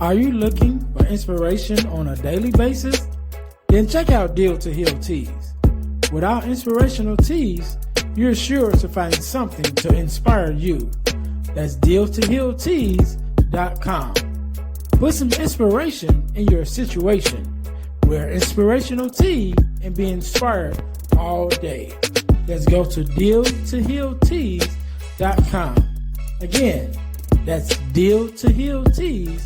Are you looking for inspiration on a daily basis? Then check out Deal to Heal Teas. With our inspirational teas, you're sure to find something to inspire you. That's dealtohealteas.com. Put some inspiration in your situation. Wear inspirational tea and be inspired all day. Let's go to dealtohealteas.com. Again, that's dealtohealteas.com.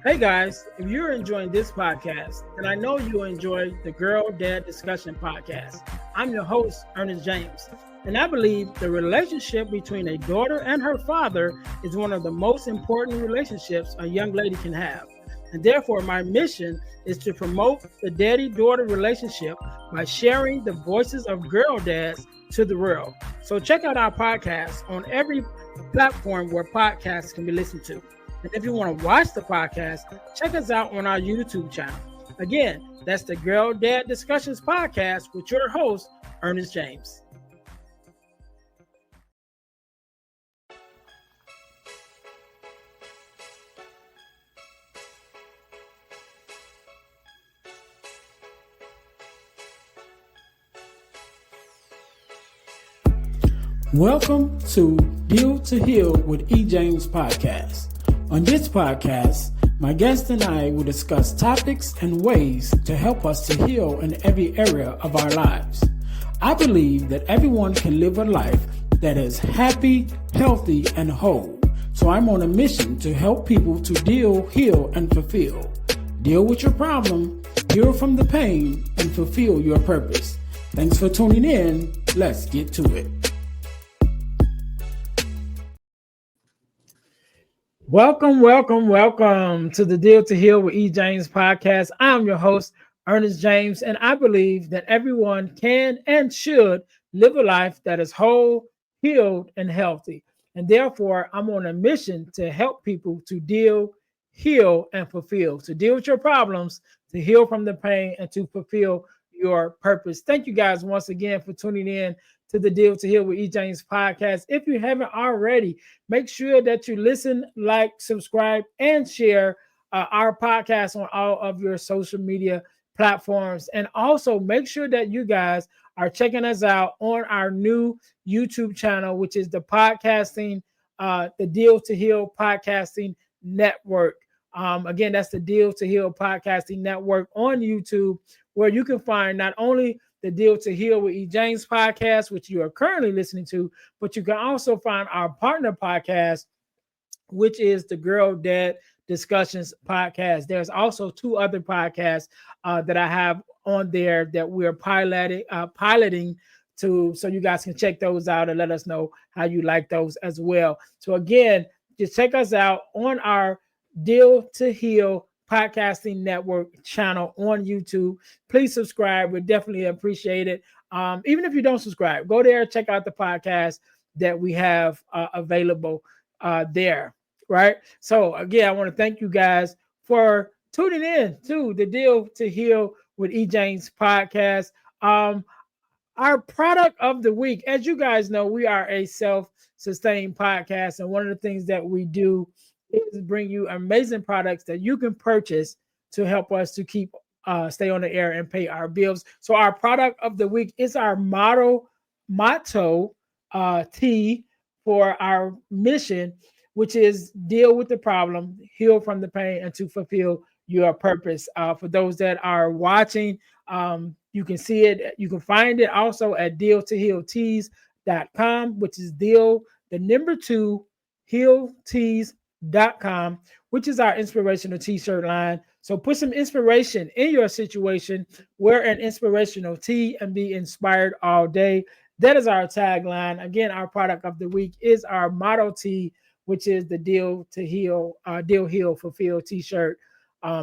Hey guys, if you're enjoying this podcast, then I know you'll enjoy the Girl Dad Discussion podcast. I'm your host, Ernest James, and I believe the relationship between a daughter and her father is one of the most important relationships a young lady can have. And therefore, my mission is to promote the daddy-daughter relationship by sharing the voices of girl dads to the world. So check out our podcast on every platform where podcasts can be listened to. And if you want to watch the podcast, check us out on our YouTube channel. Again, that's the Girl Dad Discussions podcast with your host, Ernest James. Welcome to Deal to Heal with E. James podcast. On this podcast, my guest and I will discuss topics and ways to help us to heal in every area of our lives. I believe that everyone can live a life that is happy, healthy, and whole. So I'm on a mission to help people to deal, heal, and fulfill. Deal with your problem, heal from the pain, and fulfill your purpose. Thanks for tuning in. Let's get to it. Welcome to the Deal to Heal with E. James podcast. I'm your host, Ernest James, and I believe that everyone can and should live a life that is whole, healed, and healthy. And therefore, I'm on a mission to help people to deal, heal, and fulfill, to deal with your problems, to heal from the pain, and to fulfill your purpose. Thank you guys once again for tuning in to the Deal to Heal with E. James podcast. If you haven't already, make sure that you listen, like, subscribe, and share our podcast on all of your social media platforms. And also make sure that you guys are checking us out on our new YouTube channel, which is the Deal to Heal Podcasting Network. Again, that's the Deal to Heal Podcasting Network on YouTube, where you can find not only the Deal to Heal with E. James podcast, which you are currently listening to, but you can also find our partner podcast, which is the Girl Dad Discussions podcast. There's also two other podcasts that I have on there that we're piloting to, so you guys can check those out and let us know how you like those as well. So again, just check us out on our Deal to Heal Podcasting Network channel on YouTube. Please subscribe. We definitely appreciate it. Even if you don't subscribe, go there, check out the podcast that we have available there. Right. So again, I want to thank you guys for tuning in to the Deal to Heal with E. James podcast. Our product of the week, as you guys know, we are a self-sustained podcast, and one of the things that we do is bring you amazing products that you can purchase to help us to keep stay on the air and pay our bills. So our product of the week is our motto tea for our mission, which is deal with the problem, heal from the pain, and to fulfill your purpose. For those that are watching, you can see it. You can find it also at dealtohealteas.com, which is deal, the number 2, healteas.com, which is our inspirational t-shirt line. So put some inspiration in your situation, wear an inspirational tee, and be inspired all day. That is our tagline. Again, our product of the week is our motto tee, which is the Deal to Heal, Deal, Heal, Fulfill t-shirt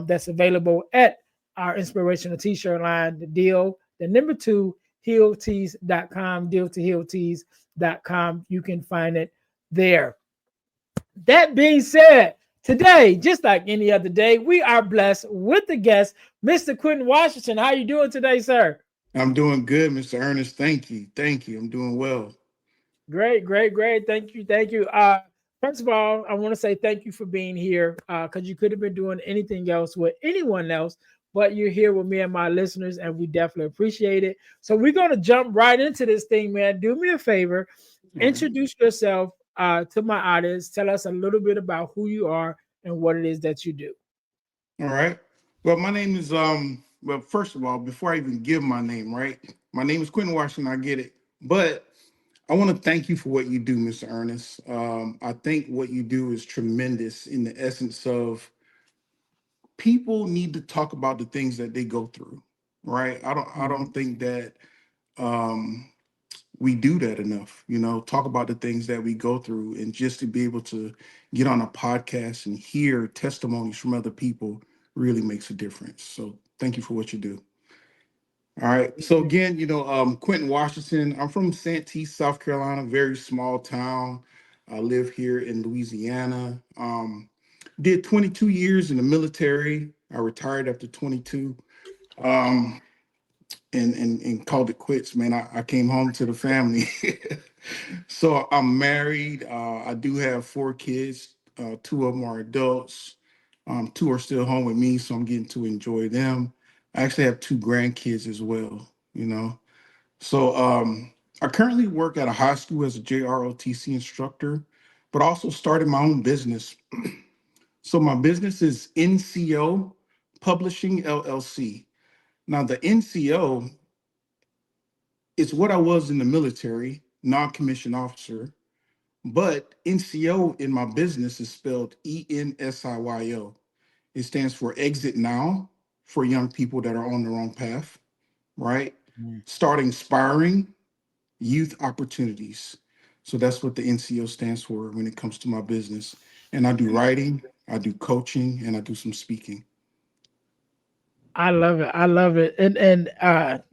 that's available at our inspirational t-shirt line, the deal, the number 2, healteas.com, dealtohealteas.com. You can find it there. That being said, today, just like any other day, we are blessed with the guest, Mr. Quinton Washington. How are you doing today, sir? I'm doing good, Mr. Ernest. Thank you. Thank you. I'm doing well. Great, great, great. Thank you, thank you. First of all, I want to say thank you for being here because you could have been doing anything else with anyone else, but you're here with me and my listeners, and we definitely appreciate it. So we're going to jump right into this thing, man. Do me a favor, All right. introduce yourself to my audience. Tell us a little bit about who you are and what it is that you do. All right. Well, my name is well, first of all, before I even give my name, right? My name is Quinton Washington, I get it. But I want to thank you for what you do, Mr. Ernest. I think what you do is tremendous in the essence of people need to talk about the things that they go through, right? I don't think that um we do that enough, talk about the things that we go through, and just to be able to get on a podcast and hear testimonies from other people really makes a difference. So thank you for what you do. All right. So again, Quinton Washington, I'm from Santee, South Carolina, very small town. I live here in Louisiana. Did 22 years in the military. I retired after 22. Um, and called it quits, man. I came home to the family. So I'm married. I do have 4 kids. Two of them are adults. Two are still home with me, so I'm getting to enjoy them. I actually have 2 grandkids as well. So I currently work at a high school as a JROTC instructor, but also started my own business. So my business is NCO Publishing LLC. Now the NCO is what I was in the military, non-commissioned officer. But NCO in my business is spelled ENSIYO. It stands for Exit Now for young people that are on the wrong path, right? Mhm. Start inspiring youth opportunities. So that's what the NCO stands for when it comes to my business. And I do writing, I do coaching, and I do some speaking. I love it. I love it. And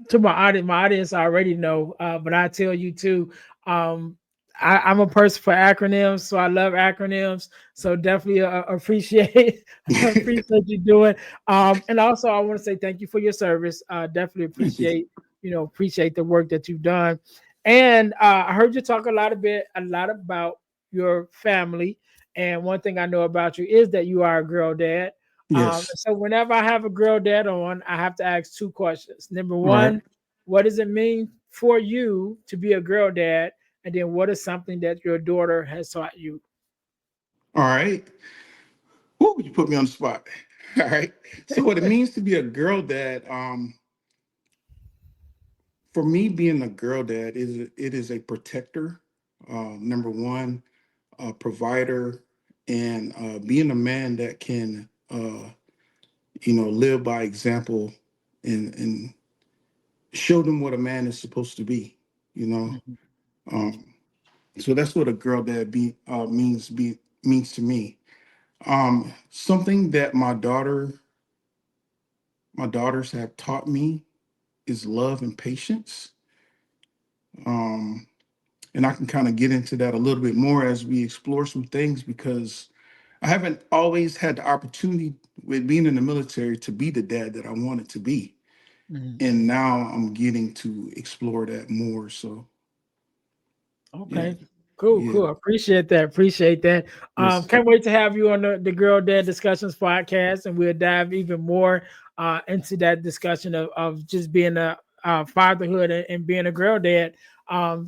to my audience already know, but I tell you too. Um, I'm a person for acronyms, so I love acronyms. So definitely appreciate appreciate you doing. And also I want to say thank you for your service. Definitely Thank you. appreciate the work that you've done. And I heard you talk a lot about your family. And one thing I know about you is that you are a girl dad. Yes. So whenever I have a girl dad on, I have to ask 2 questions. Number All right. one, what does it mean for you to be a girl dad? And then what is something that your daughter has taught you? All right. Woo, you put me on the spot. All right. So what it means to be a girl dad, for me, being a girl dad is a protector, number one, a provider, and being a man that can live by example and show them what a man is supposed to be. You know, Mhm. um, so that's what a girl dad means to me. Something that my daughters have taught me is love and patience. Um, and I can kind of get into that a little bit more as we explore some things, because I haven't always had the opportunity with being in the military to be the dad that I wanted to be. Mhm. And now I'm getting to explore that more. So yeah, Okay. Cool, yeah, cool. Appreciate that. Appreciate that. yes, Can't wait to have you on the Girl Dad Discussions podcast, and we'll dive even more into that discussion of just being a fatherhood and being a girl dad.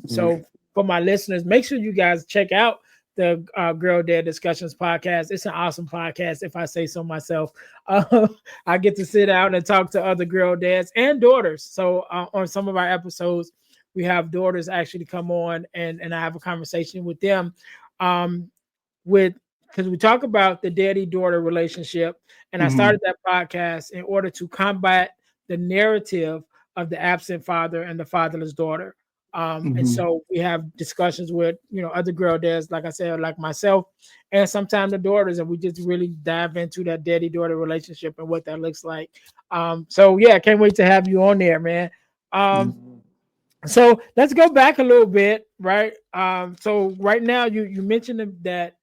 So right. for my listeners, make sure you guys check out the Girl Dad Discussions podcast. It's an awesome podcast, if I say so myself. Uh, I get to sit down and talk to other girl dads and daughters. So on some of our episodes, we have daughters actually come on and I have a conversation with them um with because we talk about the daddy daughter relationship, and I Hmm. started that podcast in order to combat the narrative of the absent father and the fatherless daughter. And Hmm. so we have discussions with other girl dads, like I said, like myself, and sometimes the daughters, and we just really dive into that daddy daughter relationship and what that looks like. So yeah, can't wait to have you on there, man. So let's go back a little bit, right? So right now you mentioned that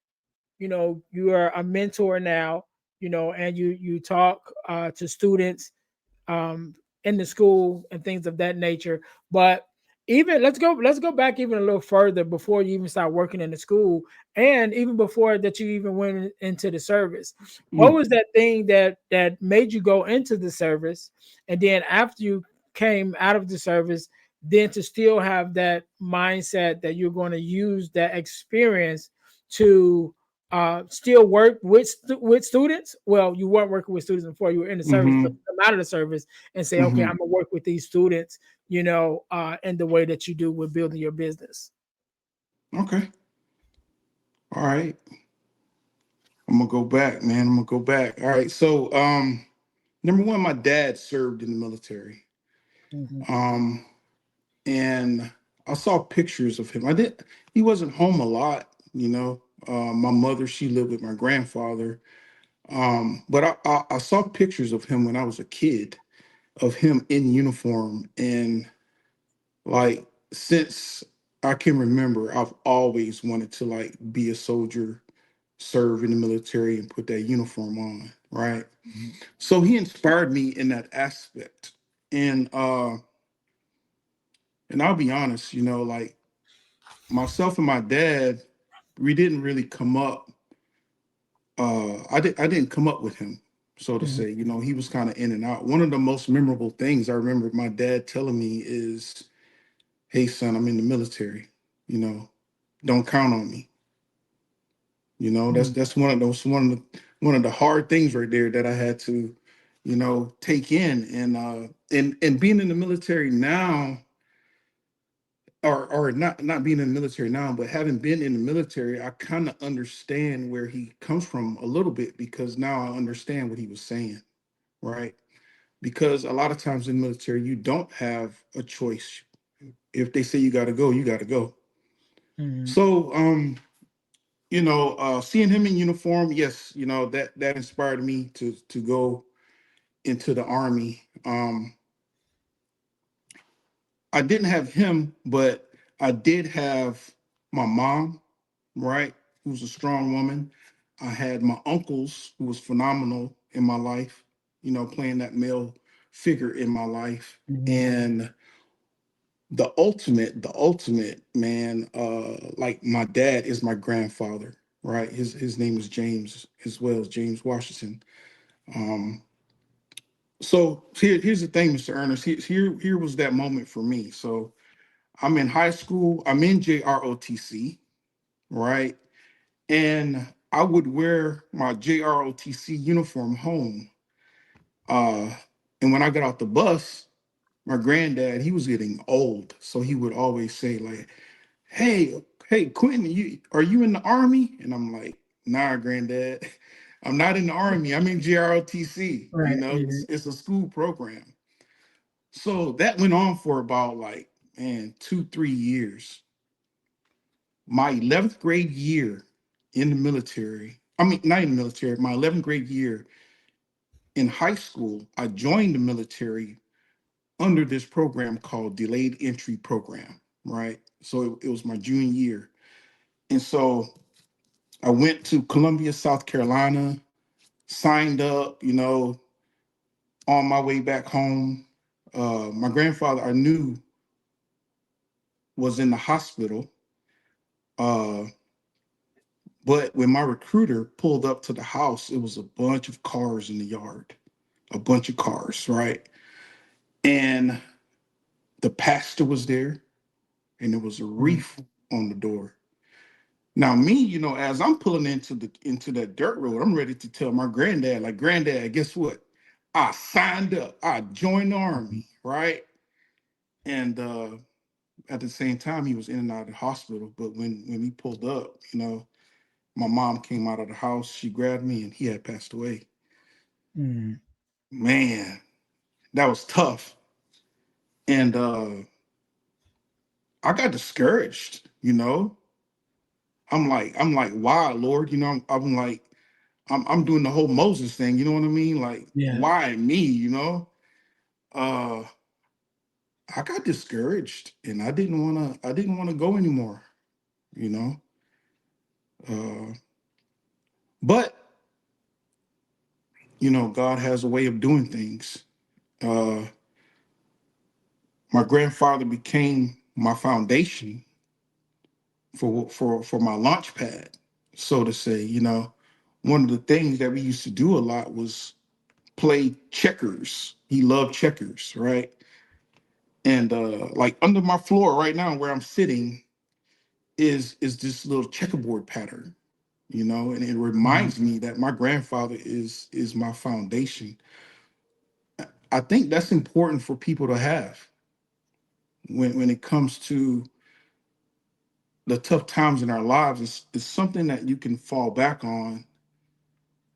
you are a mentor now, and you talk to students. Um, in the school and things of that nature. But even let's go back even a little further before you even start working in the school, and even before that you even went into the service. What Mm, was that thing that made you go into the service, and then after you came out of the service, then to still have that mindset that you're going to use that experience to still work with with students? Well, you weren't working with students before you were in the service, but mm-hmm, come out of the service and say, okay, mm-hmm. I'm gonna work with these students, in the way that you do with building your business. Okay. All right. I'm gonna go back, man. I'm gonna go back. All right. So, number one, my dad served in the military. Mhm, Um, and I saw pictures of him. I did. He wasn't home a lot, you know. My mother, she lived with my grandfather. But I saw pictures of him when I was a kid, of him in uniform, and like since I can remember, I've always wanted to like be a soldier, serve in the military, and put that uniform on, right? mhm, So he inspired me in that aspect, and I'll be honest, like myself and my dad, we didn't really come up. I didn't come up with him, so to mhm, say. He was kind of in and out. One of the most memorable things I remember my dad telling me is, "Hey son, I'm in the military. You know, don't count on me." mhm, That's one of the hard things right there that I had to, take in. And being in the military now, or not being in the military now, but having been in the military, I kind of understand where he comes from a little bit, because now I understand what he was saying, right? Because a lot of times in the military, you don't have a choice. If they say you got to go, you got to go. mhm, So, seeing him in uniform, yes, that inspired me to go into the army. I didn't have him, but I did have my mom, right, who's a strong woman. I had my uncles, who was phenomenal in my life, playing that male figure in my life. mhm, And the ultimate man, like my dad is my grandfather, right? His name is James, as well as James Washington. Um, so here's the thing, Mr. Ernest. Here was that moment for me. So I'm in high school. I'm in JROTC, right? And I would wear my JROTC uniform home. Uh, and when I got off the bus, my granddad, he was getting old, so he would always say like, "Hey, Quentin, are you in the army?" And I'm like, "Nah, granddad, I'm not in the army. I'm in JROTC. right, It's mhm, it's a school program." So that went on for about like, man, 2, 3 years. My 11th grade year in the military. I mean, not in the military. My 11th grade year in high school, I joined the military under this program called Delayed Entry Program, right? So it was my junior year. And so I went to Columbia, South Carolina, signed up, on my way back home. My grandfather, I knew, was in the hospital. Uh, but when my recruiter pulled up to the house, it was a bunch of cars in the yard, a bunch of cars, right? And the pastor was there, and there was a mhm, wreath on the door. Now, me, as I'm pulling into that dirt road, I'm ready to tell my granddad, like, "Granddad, guess what? I signed up. I joined the army, right?" And at the same time, he was in and out of the hospital. But when he pulled up, my mom came out of the house. She grabbed me, and he had passed away. mhm, Man, that was tough. And I got discouraged. I'm like, "Why, Lord?" I'm like, I'm doing the whole Moses thing. You know what I mean? Like, yeah, why me? Uh, I got discouraged, and I didn't want to go anymore. You know, uh, but God has a way of doing things. Uh, my grandfather became my foundation for my launch pad, so to say. One of the things that we used to do a lot was play checkers. He loved checkers, right? And like under my floor right now where I'm sitting is this little checkerboard pattern, and it Mhm. reminds me that my grandfather is my foundation. I think that's important for people to have when it comes to the tough times in our lives. It's something that you can fall back on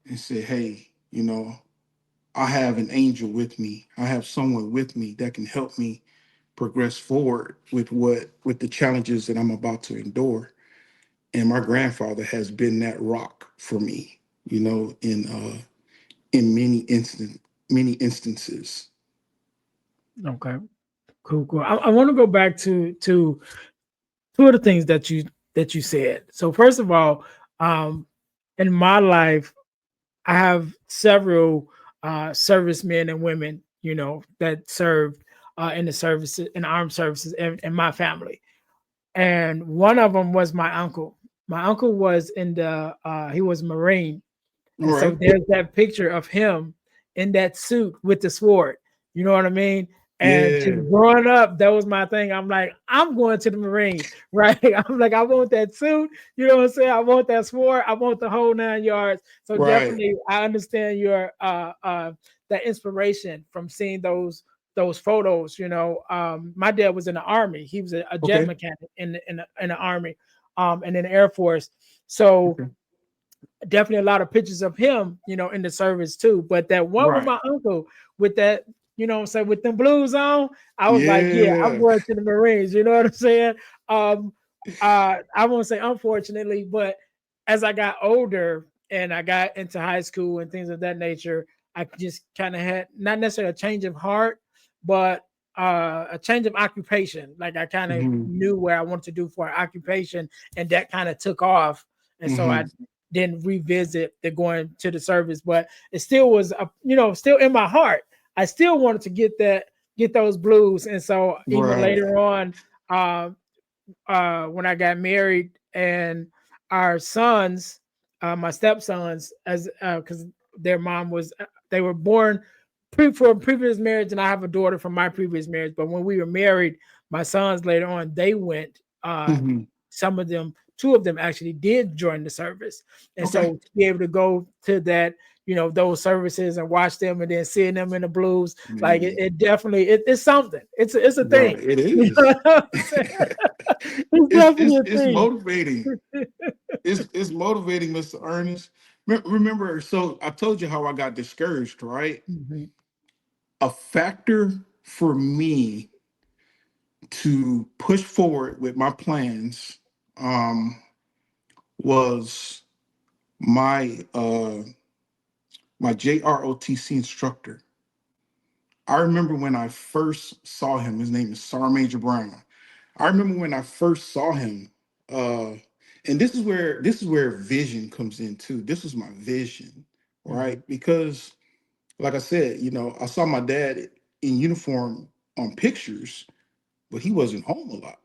and say, hey, I have an angel with me. I have someone with me that can help me progress forward with the challenges that I'm about to endure. And my grandfather has been that rock for me, in many instances. Okay. Cool. Cool. I want to go back to two of the things that you said. So first of all, um, in my life, I have several servicemen and women, that served in the services, in armed services, in my family. And one of them was my uncle. My uncle was in the he was Marine, All and so right. there's that picture of him in that suit with the sword. You know what I mean? And Yeah. just growing up, that was my thing. I'm like, I'm going to the Marines, right? I'm like, I want that suit. You know what I'm saying? I want that sword. I want the whole 9 yards. So Right. definitely, I understand your that inspiration from seeing those photos. My dad was in the army. He was a jet Okay. mechanic in the army, and in the Air Force. So Okay. definitely a lot of pictures of him, in the service too. But that one with Right. my uncle with that, what I'm saying, with them blues on, I was like, yeah, I'm Yeah. going to the Marines. You know what I'm saying? Um, I won't say unfortunately, but as I got older and I got into high school and things of that nature, I just kind of had not necessarily a change of heart, but a change of occupation. Like I kind of Hmm. knew where I wanted to do for an occupation, and that kind of took off. And so I Hmm. didn't revisit the going to the service, but it still was, still in my heart. I still wanted to get those blues. And so even Right. later on, uh, when I got married and our sons, my stepsons, as because their mom was, they were born for a previous marriage, and I have a daughter from my previous marriage. But when we were married, my sons later on, they went. Hmm. Some of them, two of them actually did join the service, and Okay. so to be able to go to that, those services and watch them, and then seeing them in the blues, like it, Man. it definitely it's something. It's a Right. thing. It You know is. what I'm saying? It's it's definitely it's a it's thing. motivating. It's motivating, Mr. Ernest. Remember, so I told you how I got discouraged, right? Mhm, A factor for me to push forward with my plans um, was my my JROTC instructor. I remember when I first saw him. His name is Sergeant Major Brown. I remember when I first saw him, uh, and this is where vision comes in too. This was my vision, right? mhm, Because, like I said, I saw my dad in uniform on pictures, but he wasn't home a lot.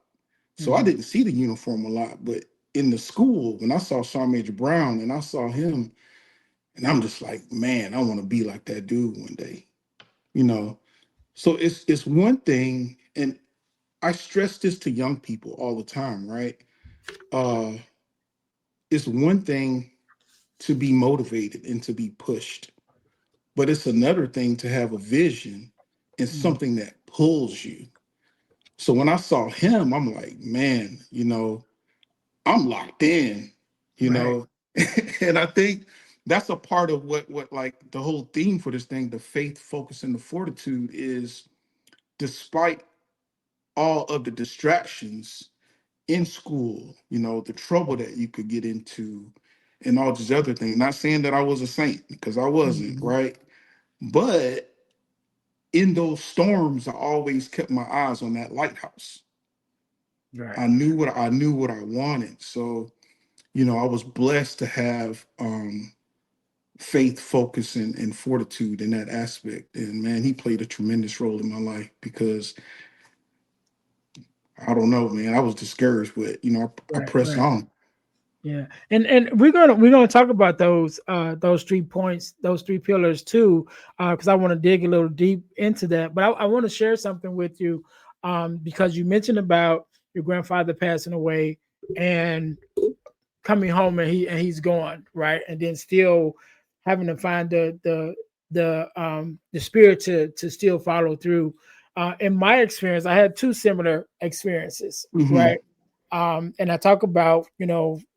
So I mhm. didn't see the uniform a lot. But in the school, when I saw Sergeant Major Brown and I saw him, and I'm just like, man, I want to be like that dude one day, you know. So it's one thing, and I stress this to young people all the time, right? Uh, it's one thing to be motivated and to be pushed, but it's another thing to have a vision and Mhm. something that pulls you. So when I saw him, I'm like, man, I'm locked in, you Right. know. And I think that's a part of what like the whole theme for this thing, the faith, focus, and the fortitude is despite all of the distractions in school, the trouble that you could get into and all these other things. Not saying that I was a saint because I wasn't, Mhm. right? But in those storms, I always kept my eyes on that lighthouse. Right. I knew what I wanted. So, I was blessed to have faith, focus, and fortitude in that aspect. And man, he played a tremendous role in my life because I don't know, man. I was discouraged, but I Right, pressed right. on. Yeah, and we're gonna talk about those 3 points, those 3 pillars too, because I want to dig a little deep into that. But I want to share something with you, because you mentioned about your grandfather passing away and coming home and he's gone, right, and then still having to find the spirit to still follow through. In my experience, I had two similar experiences, Hmm. right? And I talk about,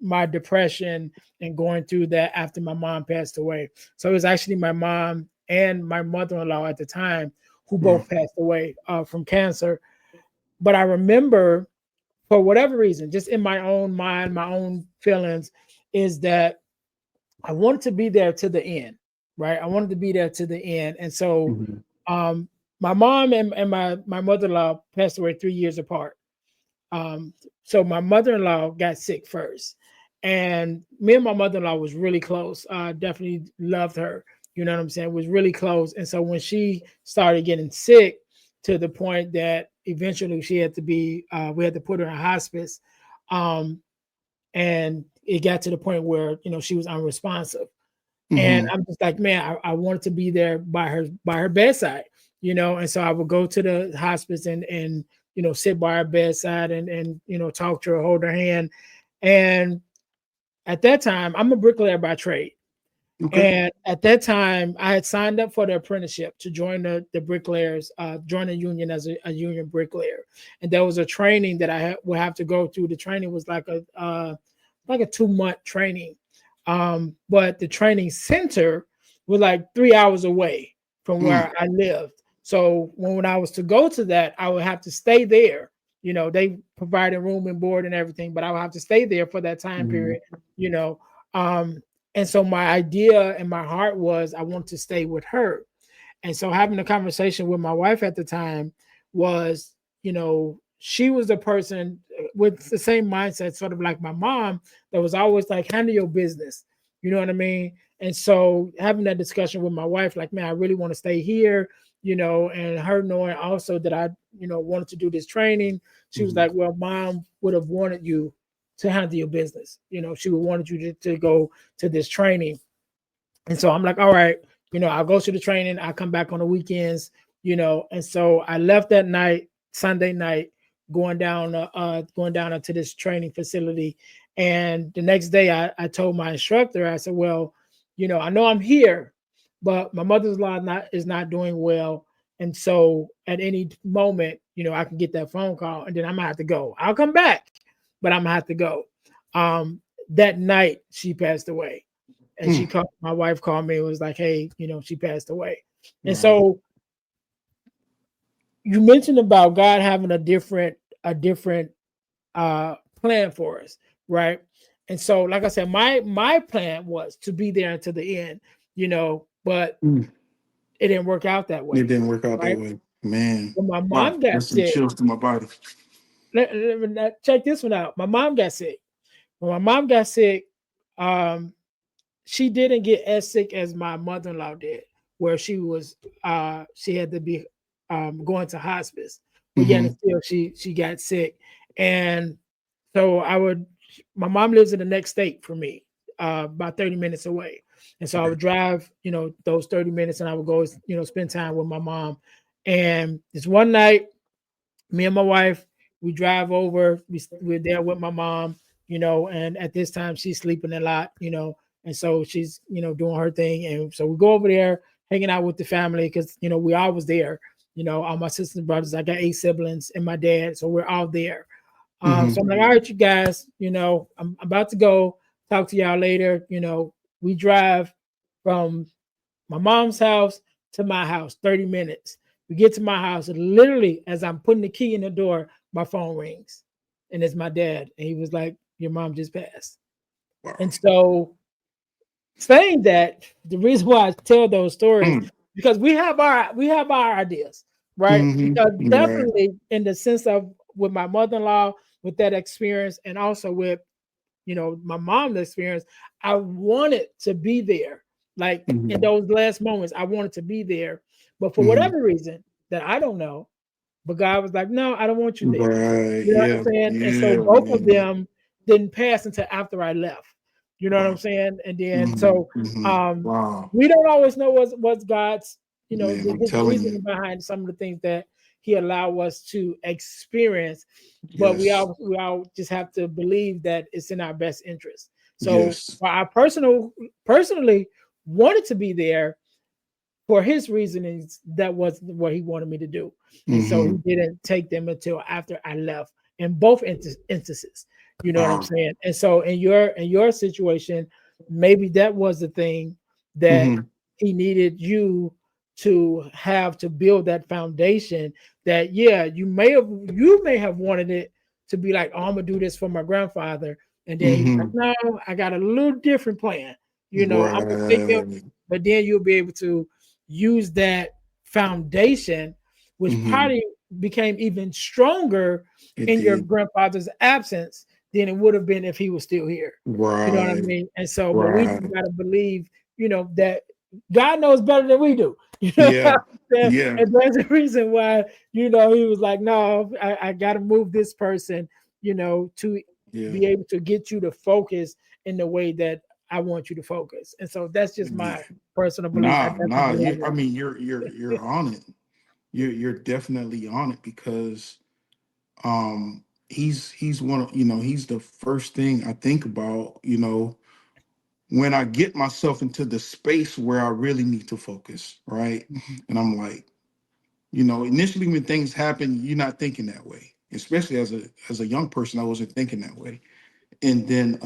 my depression and going through that after my mom passed away. So it was actually my mom and my mother-in-law at the time who Wow. both passed away from cancer. But I remember, for whatever reason, just in my own mind, my own feelings, is that I wanted to be there to the end, right? I wanted to be there to the end. And so Hmm. um, my mom and my mother-in-law passed away 3 years apart. Um, so my mother-in-law got sick first, and me and my mother-in-law was really close. Definitely loved her. You know what I'm saying? Was really close. And so when she started getting sick, to the point that eventually she had to be, we had to put her in hospice, um, and it got to the point where she was unresponsive. And Hmm. I'm just like, man, I wanted to be there by her bedside, and so I would go to the hospice and sit by her bedside and talk to her, hold her hand. And at that time, I'm a bricklayer by trade. Okay. And at that time, I had signed up for the apprenticeship to join the bricklayers, join the union as a union bricklayer. And there was a training that would have to go through. The training was like a 2 month training, but the training center was like 3 hours away from Mm. where I lived. So when I was to go to that, I would have to stay there. They provided room and board and everything, but I would have to stay there for that time Mhm. period. You know, um, and so my idea and my heart was I want to stay with her. And so having a conversation with my wife at the time was, she was the person with the same mindset, sort of like my mom, that was always like, handle your business. You know what I mean? And so having that discussion with my wife, like, man, I really want to stay here, and her knowing also that I, wanted to do this training, she was Mhm. like, well, mom would have wanted you to handle your business. She would wanted you to go to this training. And so I'm like, all right, I'll go to the training. I'll come back on the weekends, And so I left that night, Sunday night, going down into this training facility. And the next day I told my instructor, I said, well, I know I'm here, but my mother-in-law is not doing well. And so at any moment, I can get that phone call and then I'm gonna have to go. I'll come back, but I'm gonna have to go. That night she passed away, and Mm. my wife called me and was like, hey, she passed away. And Wow. so you mentioned about God having a different plan for us, right? And so, like I said, my plan was to be there until the end, but Mm. it didn't work out that It way, didn't work out that right? way, man. When my Wow, mom got that's some sick, chills to my body. check this one out. My mom got sick. When my mom got sick, um, she didn't get as sick as my mother-in-law did, where she had to be going to hospice, but yet and Hmm. still she got sick. And so my mom lives in the next state from me, about 30 minutes away. And so I Okay. would drive, those 30 minutes, and I would go, spend time with my mom. And this one night, me and my wife, we drive over. We're there with my mom, and at this time she's sleeping a lot, and so she's, doing her thing. And so we go over there, hanging out with the family because, we always there, all my sisters and brothers. I got 8 siblings and my dad, so we're all there. Hmm. So I'm like, all right, you guys, I'm about to go. Talk to y'all later. We drive from my mom's house to my house, 30 minutes. We get to my house, and literally, as I'm putting the key in the door, my phone rings. And it's my dad. And he was like, your mom just passed. Wow. And so, saying that, the reason why I tell those stories, Mm. because we have our ideas, right? Hmm. Because Right. definitely in the sense of with my mother-in-law, with that experience, and also with my mom's experience, I wanted to be there. Like in Hmm. those last moments, I wanted to be there. But for Hmm. whatever reason that I don't know, but God was like, no, I don't want you there. Right. You know what I'm Yeah. saying? And so Yeah, both of man. them didn't pass until after I left. You know what I'm Wow. saying? And then Hmm. so Hmm. um Wow. we don't always know what's God's, Man, I'm his telling you. reasoning behind some of the things that he allowed us to experience, but Yes. we all just have to believe that it's in our best interest. So Yes. while I personally wanted to be there, for his reasonings, that was what he wanted me to do. And so he Hmm. didn't take them until after I left in both instances. You know what I'm Wow. saying? And so in your situation, maybe that was the thing that Hmm. he needed you to have to build that foundation, that yeah, you may have wanted it to be like, oh, I'm gonna do this for my grandfather. And then he's like, Hmm. no, I got a little different plan. I'm gonna take him, Right. but then you'll be able to use that foundation, which Hmm. probably became even stronger It in your did. grandfather's absence than it would have been if he was still here. You know what I Right. mean? And so, but we just Right. got to believe, that God knows better than we do. You know what Yeah. I'm saying? Yeah. And that's the reason why, he was like, no, I got to move this person, to Yeah. be able to get you to focus in the way that I want you to focus. And so that's just Yeah. my personal belief. I Nah, definitely nah. believe I that. mean, you're on it. You're definitely on it because he's one of he's the first thing I think about, when I get myself into the space where I really need to focus, right? Mhm. And I'm like, initially when things happen, you're not thinking that way. Especially as a young person, I wasn't thinking that way. And then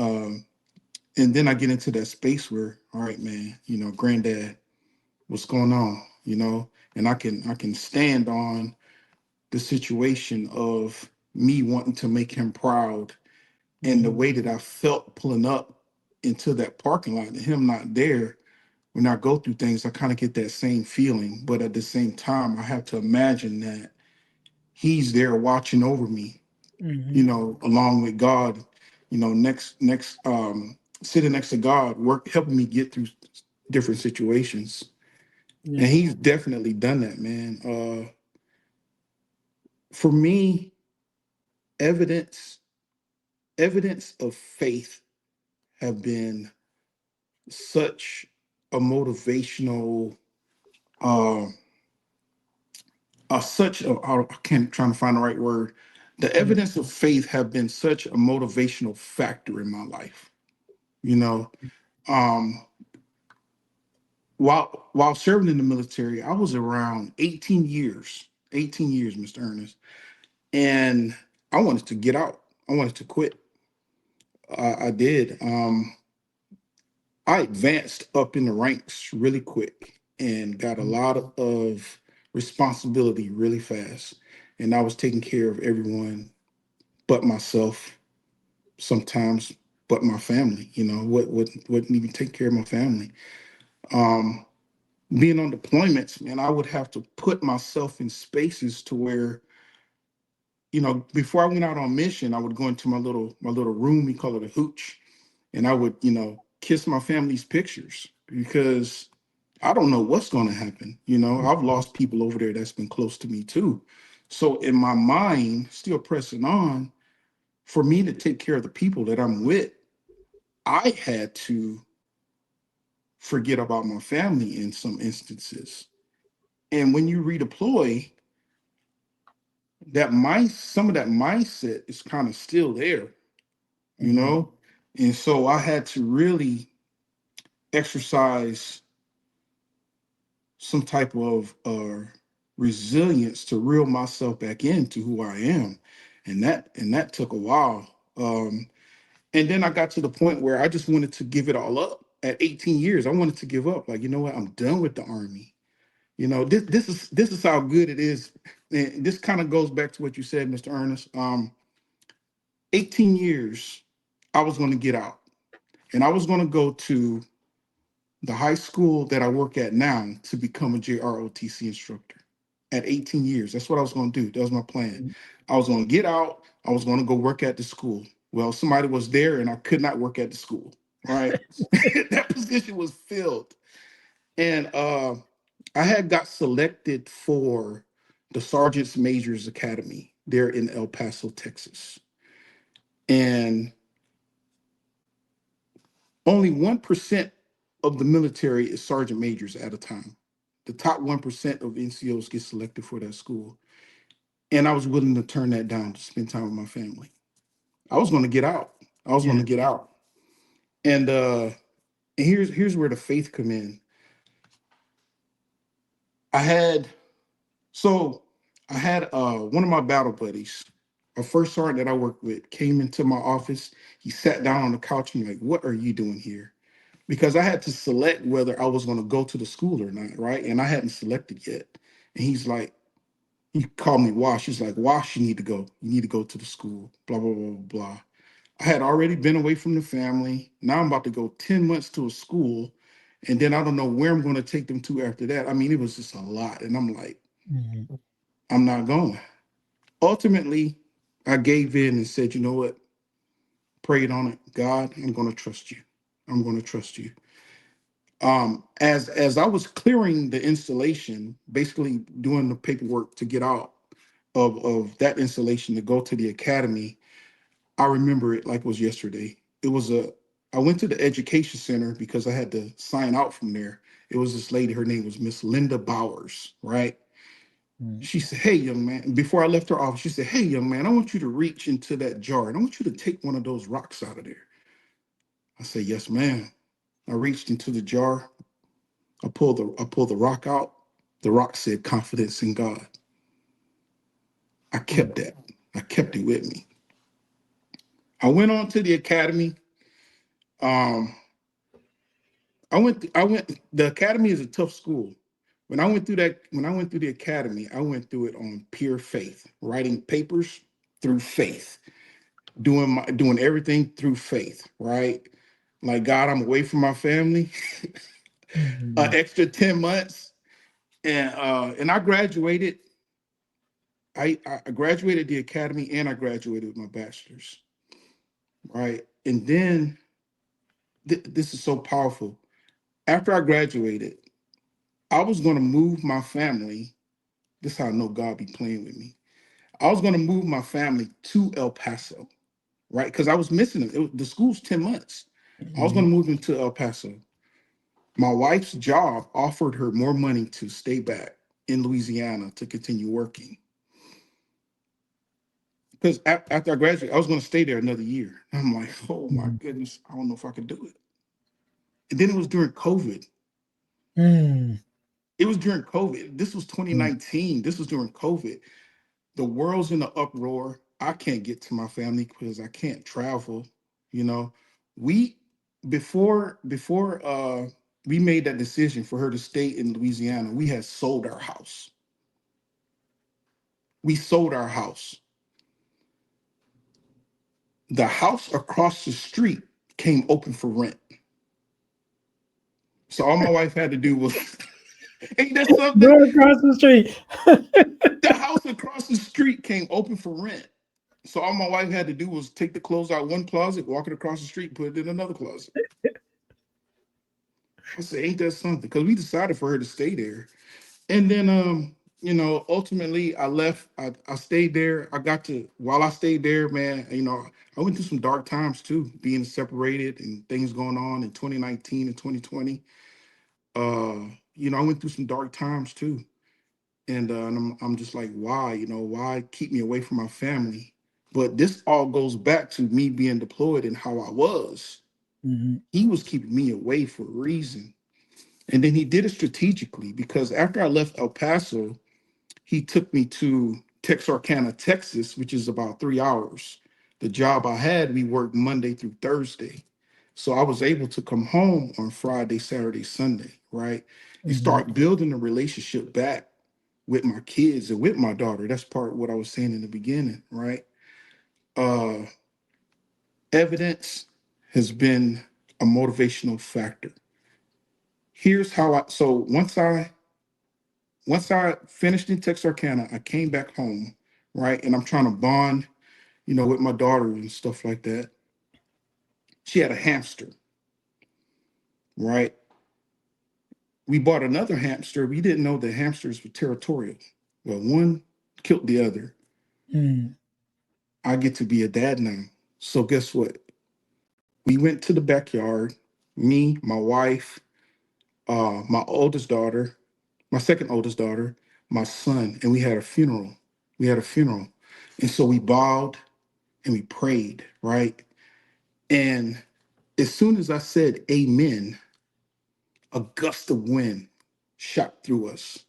I get into that space where, all right, man, granddad, what's going on? And I can stand on the situation of me wanting to make him proud, and the Mhm. way that I felt pulling up into that parking lot and him not there. When I go through things, I kind of get that same feeling, but at the same time, I have to imagine that he's there watching over me, Mhm. along with God, next sitting next to God, helping me get through different situations. And Yeah. he's definitely done that, man. For me, evidence evidence of faith have been such a motivational, uh, I can't trying to find the right word. The Yeah. evidence of faith have been such a motivational factor in my life. You know, um, while serving in the military, I was around 18 years. 18 years, Mr. Ernest, and I wanted to get out. I wanted to quit. I did. I advanced up in the ranks really quick and got a lot of responsibility really fast. And I was taking care of everyone but myself, sometimes but my family. What wouldn't even take care of my family. Um, Being on deployments, man, I would have to put myself in spaces to where, before I went out on mission, I would go into my little room, we call it a hooch, and I would, kiss my family's pictures because I don't know what's going to happen. I've lost people over there that's been close to me too. So in my mind, still pressing on, for me to take care of the people that I'm with, I had to forget about my family in some instances. And when you redeploy, some of that mindset is kind of still there, you Mhm. know? And so I had to really exercise some type of resilience to reel myself back into who I am, and that took a while. And then I got to the point where I just wanted to give it all up. At 18 years, I wanted to give up. Like, you know what? I'm done with the army. This is how good it is. And this kind of goes back to what you said, Mr. Ernest. 18 years, I was going to get out, and I was going to go to the high school that I work at now to become a JROTC instructor. At 18 years, that's what I was going to do. That was my plan. I was going to get out. I was going to go work at the school. Well, somebody was there, and I could not work at the school. Right, that position was filled, and I had got selected for the Sergeants Majors Academy there in El Paso, Texas. And only 1% of the military is sergeant majors at a time. The top 1% of NCOs get selected for that school. And I was willing to turn that down to spend time with my family. I was going to get out. I was going Yeah. to get out. And here's where the faith come in. I had so I had one of my battle buddies, a first sergeant that I worked with, came into my office. He sat down on the couch and like, "What are you doing here?" Because I had to select whether I was going to go to the school or not, right? And I hadn't selected yet. And he's like, he called me Wash. He's like, Wash, you need to go. You need to go to the school. Blah blah blah blah blah. I had already been away from the family. Now I'm about to go 10 months to a school, and then I don't know where I'm going to take them to after that. I mean, it was just a lot. And I'm like, Mm-hmm. I'm not going. Ultimately, I gave in and said, you know what? Prayed on it. God, I'm going to trust you. I'm going to trust you. As I was clearing the installation, basically doing the paperwork to get out of that installation to go to the academy, I remember it like it was yesterday. It was a I went to the education center because I had to sign out from there. It was this lady, her name was Miss Linda Bowers, right? Mm-hmm. She said, "Hey, young man," before I left her office, she said, "Hey, young man, I want you to reach into that jar and I want you to take one of those rocks out of there." I said, "Yes, ma'am." I reached into the jar. I pulled the rock out. The rock said confidence in God. I kept that. I kept it with me. I went on to the academy. Um, the academy is a tough school. When I went through the academy, I went through it on pure faith, writing papers through faith, doing everything through faith, right? Like, God, I'm away from my family, an Mm-hmm. extra 10 months. And I graduated. I graduated the academy and I graduated with my bachelor's, right? And then this is so powerful. After I graduated, I was going to move my family. This is how I know God be playing with me. I was going to move my family to El Paso, right? Because I was missing them. The school's 10 months. I was going to move them to El Paso. My wife's job offered her more money to stay back in Louisiana to continue working. Because after I graduated, I was going to stay there another year. I'm like, oh my goodness, I don't know if I could do it. And then it was during COVID. Mm-hmm. It was during COVID. This was 2019. This was during COVID. The world's in an uproar. I can't get to my family because I can't travel. You know, we before we made that decision for her to stay in Louisiana, we had sold our house. We sold our house. The house across the street came open for rent. So all my wife had to do was, ain't that something? Go across the street. The house across the street came open for rent. So all my wife had to do was take the clothes out one closet, walk it across the street, put it in another closet. I said, ain't that something? Because we decided for her to stay there. And then ultimately I left. I stayed there. While I stayed there, man, I went through some dark times too, being separated and things going on in 2019 and 2020. I went through some dark times too. And I'm just like, why? Why keep me away from my family? But this all goes back to me being deployed and how I was. Mm-hmm. He was keeping me away for a reason. And then he did it strategically because after I left El Paso, he took me to Texarkana, Texas, which is about 3 hours. The job I had, we worked Monday through Thursday. So I was able to come home on Friday, Saturday, Sunday, right? And Mm-hmm. start building a relationship back with my kids and with my daughter. That's part of what I was saying in the beginning, right? Uh, Evidence has been a motivational factor. Here's how once I finished in Texarkana, I came back home, right? And I'm trying to bond, with my daughter and stuff like that. She had a hamster, right? We bought another hamster. We didn't know that hamsters were territorial. Well, one killed the other. Mm. I get to be a dad now. So guess what? We went to the backyard, me, my wife, my oldest daughter, my second oldest daughter, my son, and we had a funeral. We had a funeral. And so we bowed and we prayed, right? And as soon as I said amen, a gust of wind shot through us.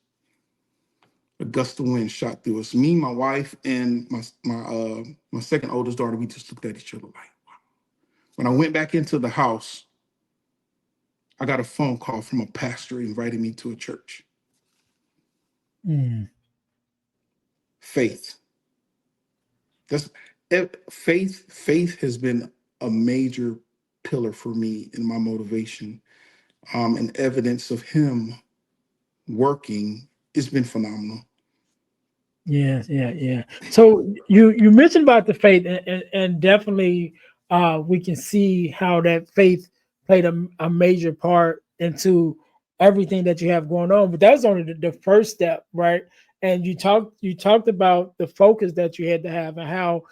A gust of wind shot through us. Me, my wife, and my second oldest daughter, we just looked at each other like, wow. When I went back into the house, I got a phone call from a pastor inviting me to a church. Mm. Faith. That's faith. Faith has been a major pillar for me in my motivation. And evidence of him working, it's been phenomenal. Yes, yeah, yeah. So you mentioned about the faith, and definitely we can see how that faith played a major part into everything that you have going on. But that was only the first step, right? And you talked about the focus that you had to have, and how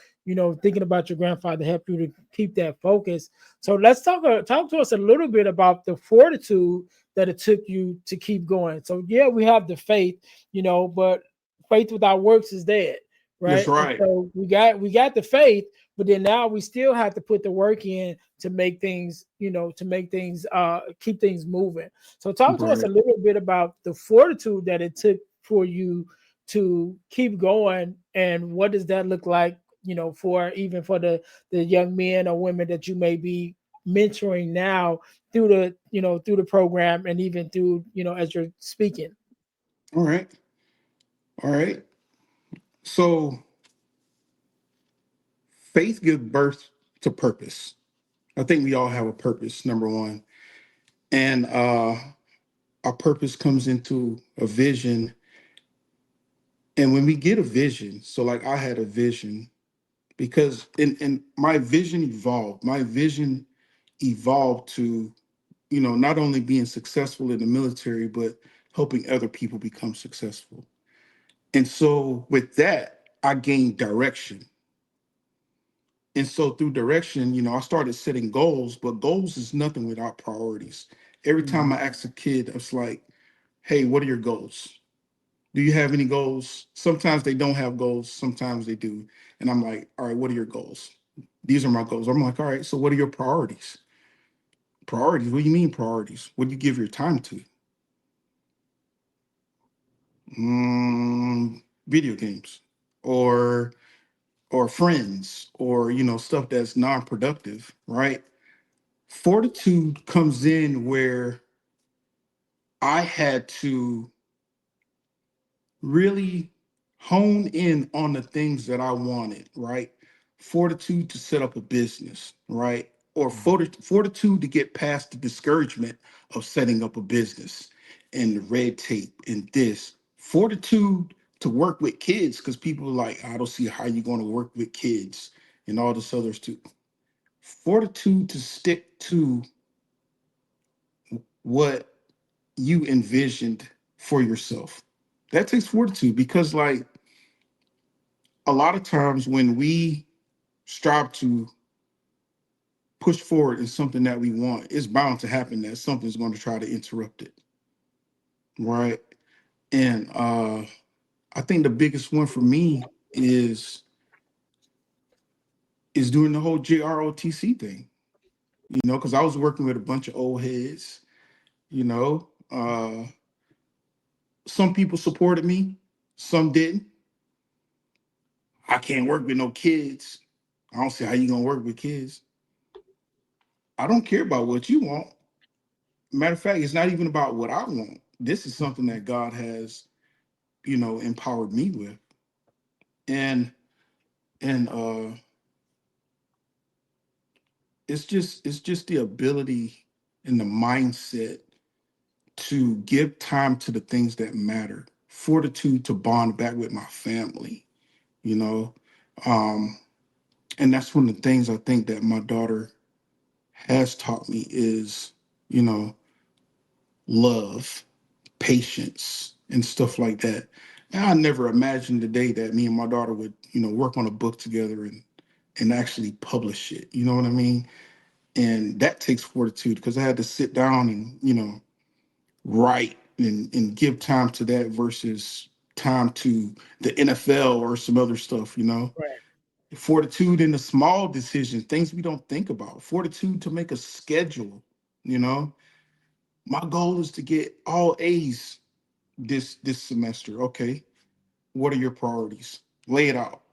thinking about your grandfather helped you to keep that focus. So let's talk to us a little bit about the fortitude that it took you to keep going. So yeah, we have the faith, but faith without works is dead, That's right? And right. so we got the faith, but then now we still have to put the work in to make things, keep things moving. So talk to us a Right. little bit about the fortitude that it took for you to keep going, and what does that look like, for even for the young men or women that you may be mentoring now through the program, and even through, as you're speaking. All right. All right. So faith gives birth to purpose. I think we all have a purpose, number one. And our purpose comes into a vision. And when we get a vision, so like I had a vision, because and my vision evolved. My vision evolved to, not only being successful in the military, but helping other people become successful. And so with that, I gained direction. And so through direction, I started setting goals, but goals is nothing without priorities. Every time I ask a kid, it's like, hey, what are your goals? Do you have any goals? Sometimes they don't have goals, sometimes they do. And I'm like, all right, what are your goals? These are my goals. I'm like, all right, so what are your priorities? Priorities? What do you mean priorities? What do you give your time to? Video games, or friends, or stuff that's non-productive, right? Fortitude comes in where I had to really hone in on the things that I wanted, right? Fortitude to set up a business, right? Or fortitude to get past the discouragement of setting up a business and the red tape and this. Fortitude to work with kids, because people are like, I don't see how you're going to work with kids and all this others too. Fortitude to stick to what you envisioned for yourself. That takes fortitude, because like a lot of times when we strive to push forward in something that we want, it's bound to happen that something's going to try to interrupt it, right? And I think the biggest one for me is doing the whole JROTC thing, because I was working with a bunch of old heads, you know. Some people supported me, some didn't. I can't work with no kids. I don't see how you gonna work with kids. I don't care about what you want. Matter of fact, it's not even about what I want. This is something that God has, empowered me with. And and it's just the ability and the mindset to give time to the things that matter. Fortitude to bond back with my family, you know. Um, and that's one of the things I think that my daughter has taught me is, you know, love, patience, and stuff like that. And I never imagined the day that me and my daughter would, work on a book together and actually publish it. You know what I mean? And that takes fortitude because I had to sit down and, write and give time to that versus time to the NFL or some other stuff. Right. Fortitude in the small decisions, things we don't think about. Fortitude to make a schedule, you know. My goal is to get all A's this semester. Okay, what are your priorities? Lay it out.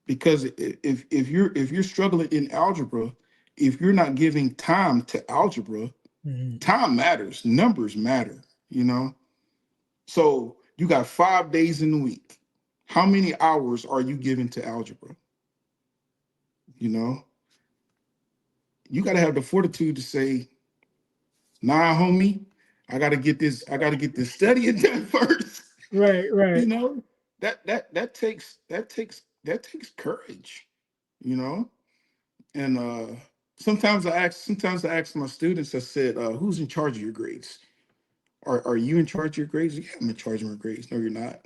Because if you're struggling in algebra, if you're not giving time to algebra, Mhm. time matters, numbers matter, you know. So you got 5 days in the week. How many hours are you giving to algebra? You know, you got to have the fortitude to say, nah, homie, I got to get this studying done first. Right, you right. know, that takes courage, you know. And sometimes I ask my students, I said, who's in charge of your grades? Are you in charge of your grades? Yeah, I'm in charge of my grades. No, you're not.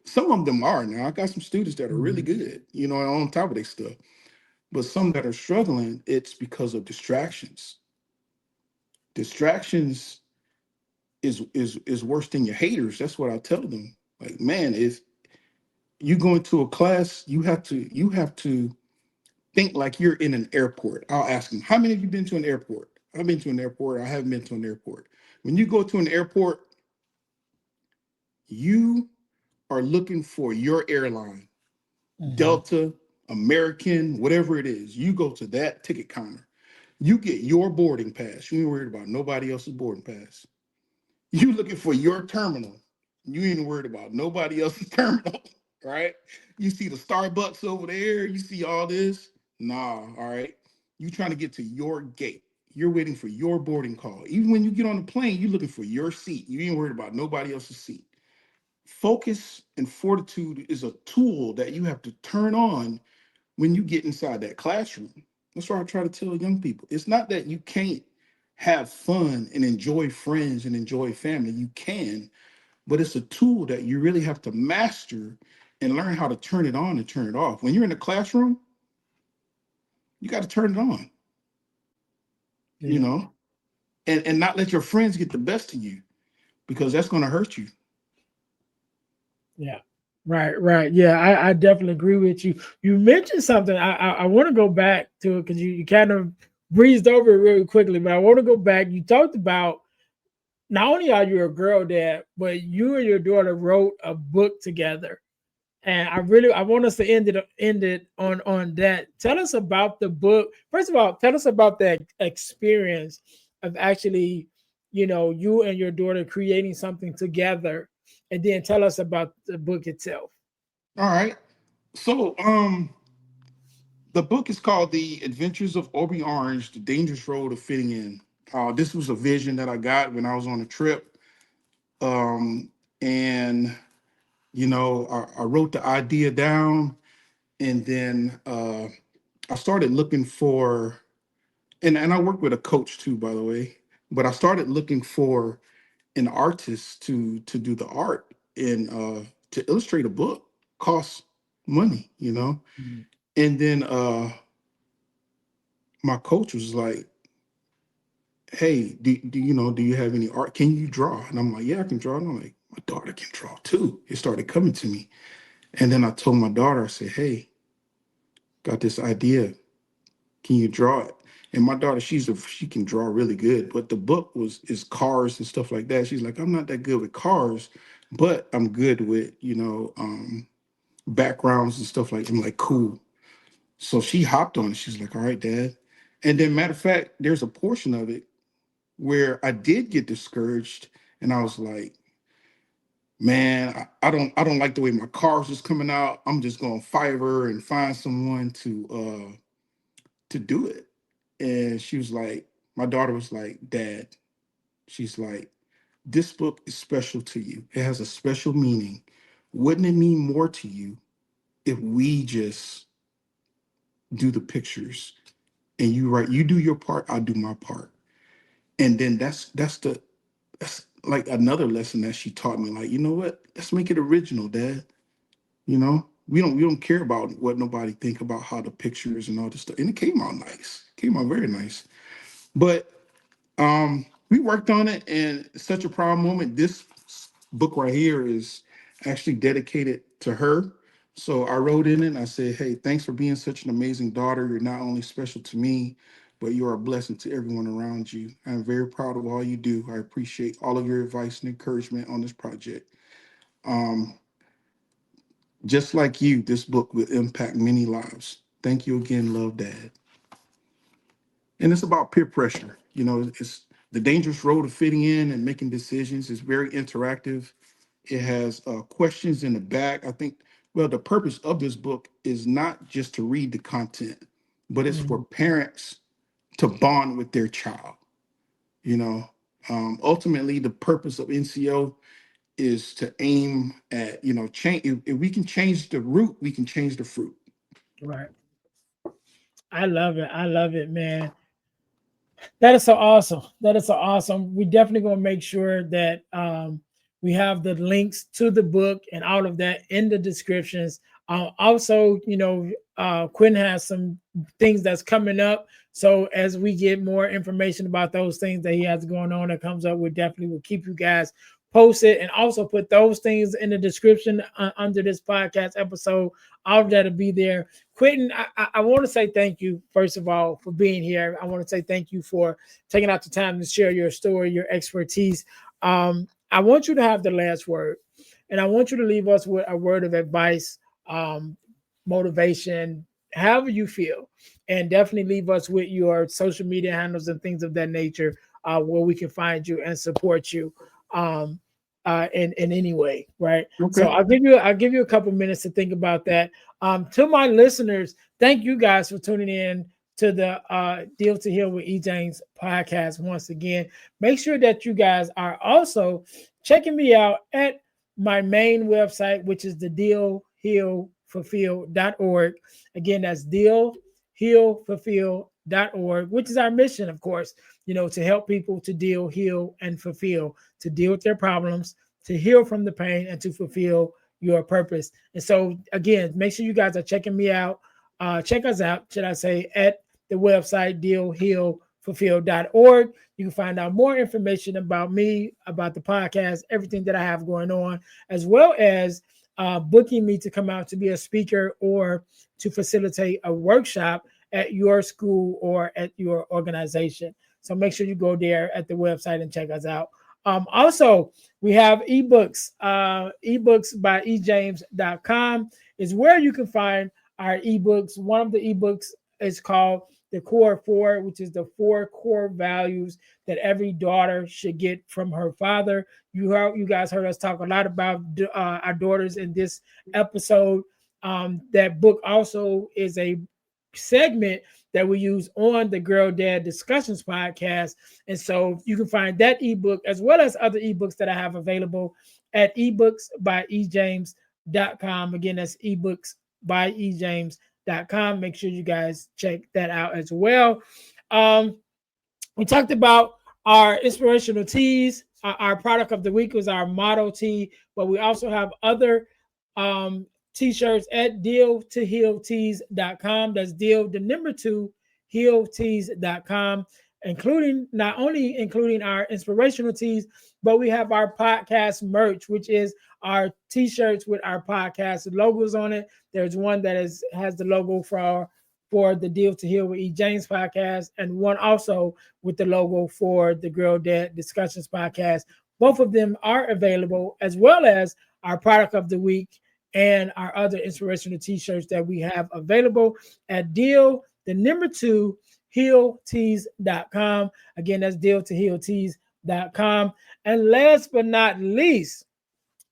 Some of them are now. I got some students that are really Mhm. good, on top of their stuff. But some that are struggling, it's because of distractions. Distractions is worse than your haters. That's what I tell them. Like, man, if you go into a class, you have to think like you're in an airport. I'll ask them, how many of you been to an airport? I've been to an airport. I haven't been to an airport. When you go to an airport, you are looking for your airline, Mhm. Delta, American, whatever it is. You go to that ticket counter. You get your boarding pass. You ain't worried about nobody else's boarding pass. You looking for your terminal. You ain't worried about nobody else's terminal, right? You see the Starbucks over there. You see all this. Nah, all right. You trying to get to your gate. You're waiting for your boarding call. Even when you get on the plane, you looking for your seat. You ain't worried about nobody else's seat. Focus and fortitude is a tool that you have to turn on when you get inside that classroom. That's what I try to tell young people. It's not that you can't have fun and enjoy friends and enjoy family. You can, but it's a tool that you really have to master and learn how to turn it on and turn it off. When you're in the classroom, you got to turn it on, you Yeah. know, and not let your friends get the best of you because that's going to hurt you. Yeah. Right, right. Yeah, I definitely agree with you. You mentioned something. I want to go back to it because you kind of breezed over it really quickly, but I want to go back. You talked about not only are you a girl dad, but you and your daughter wrote a book together. And I want us to end it on that. Tell us about the book. First of all, tell us about that experience of actually, you and your daughter creating something together, and then tell us about the book itself. All right. So, the book is called The Adventures of Obi Orange, The Dangerous Road of Fitting In. This was a vision that I got when I was on a trip. And, I wrote the idea down and then I started looking for, and I worked with a coach too, by the way, but I started looking for an artist to do the art and to illustrate a book costs money. Mhm. And then my coach was like, hey, do you have any art? Can you draw? And I'm like, yeah, I can draw. And I'm like, my daughter can draw too. It started coming to me. And then I told my daughter, I said, hey, got this idea. Can you draw it? And my daughter, she can draw really good, but the book is cars and stuff like that. She's like, I'm not that good with cars, but I'm good with, backgrounds and stuff like that. I'm like, cool. So she hopped on it. She's like, all right, Dad. And then matter of fact, there's a portion of it where I did get discouraged and I was like, man, I don't like the way my cars is coming out. I'm just gonna Fiverr and find someone to do it. And she was like, my daughter was like, Dad, she's like, this book is special to you. It has a special meaning. Wouldn't it mean more to you if we just do the pictures and you do your part, I'll do my part. And then that's like another lesson that she taught me, like, you know what? Let's make it original, Dad. You know, we don't care about what nobody think about how the pictures and all this stuff. And it came out nice. Came out very nice. But we worked on it, and it's such a proud moment. This book right here is actually dedicated to her. So I wrote in it and I said, hey, thanks for being such an amazing daughter. You're not only special to me, but you are a blessing to everyone around you. I'm very proud of all you do. I appreciate all of your advice and encouragement on this project. Um, just like you, this book will impact many lives. Thank you again, love, Dad. And it's about peer pressure. You know, it's the dangerous road of fitting in and making decisions. It's very interactive. It has questions in the back. I think, well, the purpose of this book is not just to read the content, but it's for parents to bond with their child. You know, ultimately, the purpose of NCO is to aim at, you know, change. If we can change the root, we can change the fruit. Right. I love it. I love it, man. That is so awesome. That is so awesome. We definitely gonna make sure that we have the links to the book and all of that in the descriptions. Also, you know, Quentin has some things that's coming up. So as we get more information about those things that he has going on that comes up, we definitely will keep you guys posted, and also put those things in the description under this podcast episode. All of that will be there. Quentin, I want to say thank you, first of all, for being here. I want to say thank you for taking out the time to share your story, your expertise. I want you to have the last word, and I want you to leave us with a word of advice, motivation, however you feel, and definitely leave us with your social media handles and things of that nature, where we can find you and support you in any way, right? So Okay. I'll give you a couple minutes to think about that. To my listeners, thank you guys for tuning in to the Deal to Heal with E. James podcast once again. Make sure that you guys are also checking me out at my main website, which is the dealhealfulfill.org. Again, that's dealhealfulfill.org, which is our mission, of course, you know, to help people to deal, heal, and fulfill, to deal with their problems, to heal from the pain, and to fulfill your purpose. And so, again, make sure you guys are checking me out. Check us out, should I say, at the website, dealhealfulfill.org. You can find out more information about me, about the podcast, everything that I have going on, as well as booking me to come out to be a speaker or to facilitate a workshop at your school or at your organization. So make sure you go there at the website and check us out. Also, we have ebooks. Ebooks by ejames.com is where you can find our ebooks. One of the ebooks is called The Core Four, which is the 4 core values that every daughter should get from her father. You guys heard us talk a lot about our daughters in this episode. That book also is a segment that we use on the Girl Dad Discussions podcast. And so you can find that ebook as well as other ebooks that I have available at ebooksbyejames.com. Again, that's ebooksbyejames.com. Make sure you guys check that out as well. We talked about our inspirational teas. Our product of the week was our motto tee, but we also have other t-shirts at deal2healtees.com. That's deal the number 2 healtees.com, not only including our inspirational tees, but we have our podcast merch, which is our t-shirts with our podcast logos on it. There's one that has the logo for the Deal to Heal with E. James podcast, and one also with the logo for the Girl Dad Discussions podcast. Both of them are available, as well as our product of the week and our other inspirational t-shirts that we have available at deal the number 2 healtees.com. Again, that's deal2healtees.com. And last but not least,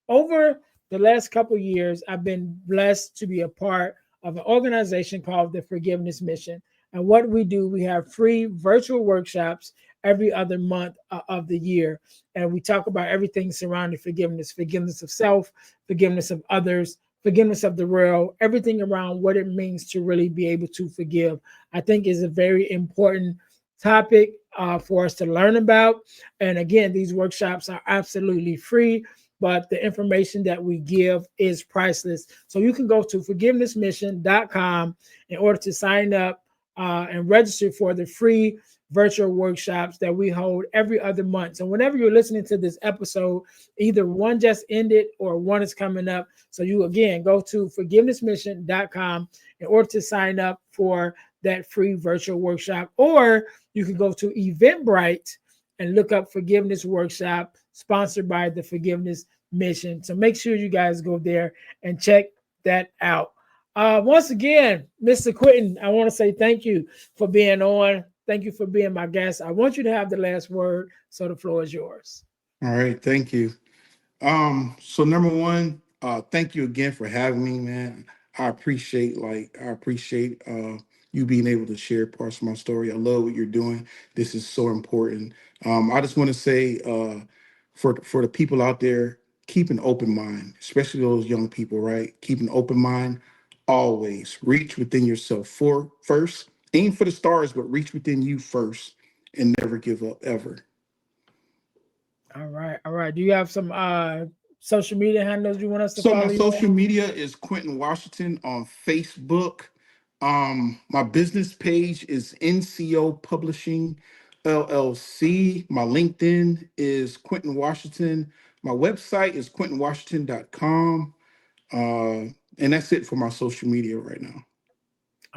over the last couple of years, I've been blessed to be a part of an organization called the Forgiveness Mission. And what we do, we have free virtual workshops every other month of the year. And we talk about everything surrounding forgiveness, forgiveness of self, forgiveness of others, forgiveness of the world, everything around what it means to really be able to forgive. I think is a very important topic for us to learn about. And again, these workshops are absolutely free, but the information that we give is priceless. So you can go to forgivenessmission.com in order to sign up and register for the free virtual workshops that we hold every other month. So whenever you're listening to this episode, either one just ended or one is coming up. So you, again, go to forgivenessmission.com in order to sign up for that free virtual workshop, or you can go to Eventbrite and look up Forgiveness Workshop, sponsored by the Forgiveness Mission. So make sure you guys go there and check that out. Once again, Mr. Quentin, I want to say thank you for being on. Thank you for being my guest. I want you to have the last word, so the floor is yours. All right, thank you. So number one, thank you again for having me, man. I appreciate you being able to share parts of my story. I love what you're doing. This is so important. I just want to say, for the people out there, keep an open mind, especially those young people, right? Keep an open mind. Always reach within yourself first. Aim for the stars, but reach within you first, and never give up ever. All right. Do you have some social media handles you want us to follow? So my social media is Quinton Washington on Facebook. My business page is NCO Publishing LLC. My LinkedIn is Quinton Washington. My website is quintonwashington.com. And that's it for my social media right now.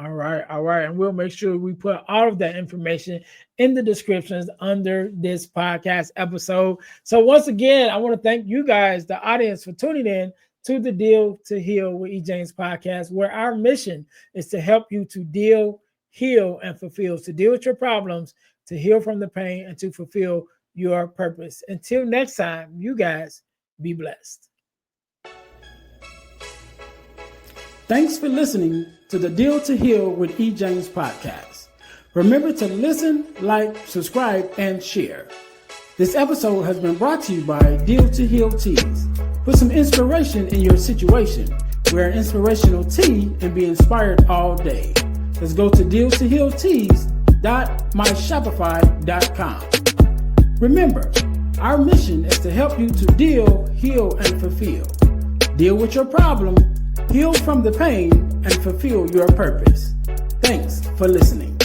All right. And we'll make sure we put all of that information in the descriptions under this podcast episode. So once again, I want to thank you guys, the audience, for tuning in to the Deal to Heal with E. James podcast, where our mission is to help you to deal, heal, and fulfill, to deal with your problems, to heal from the pain, and to fulfill your purpose. Until next time, you guys be blessed. Thanks for listening to the Deal to Heal with E. James podcast. Remember to listen, like, subscribe, and share. This episode has been brought to you by Deal to Heal Teas. Put some inspiration in your situation. Wear an inspirational tea and be inspired all day. Let's go to dealtohealteas.myshopify.com. Remember, our mission is to help you to deal, heal, and fulfill. Deal with your problem, heal from the pain, and fulfill your purpose. Thanks for listening.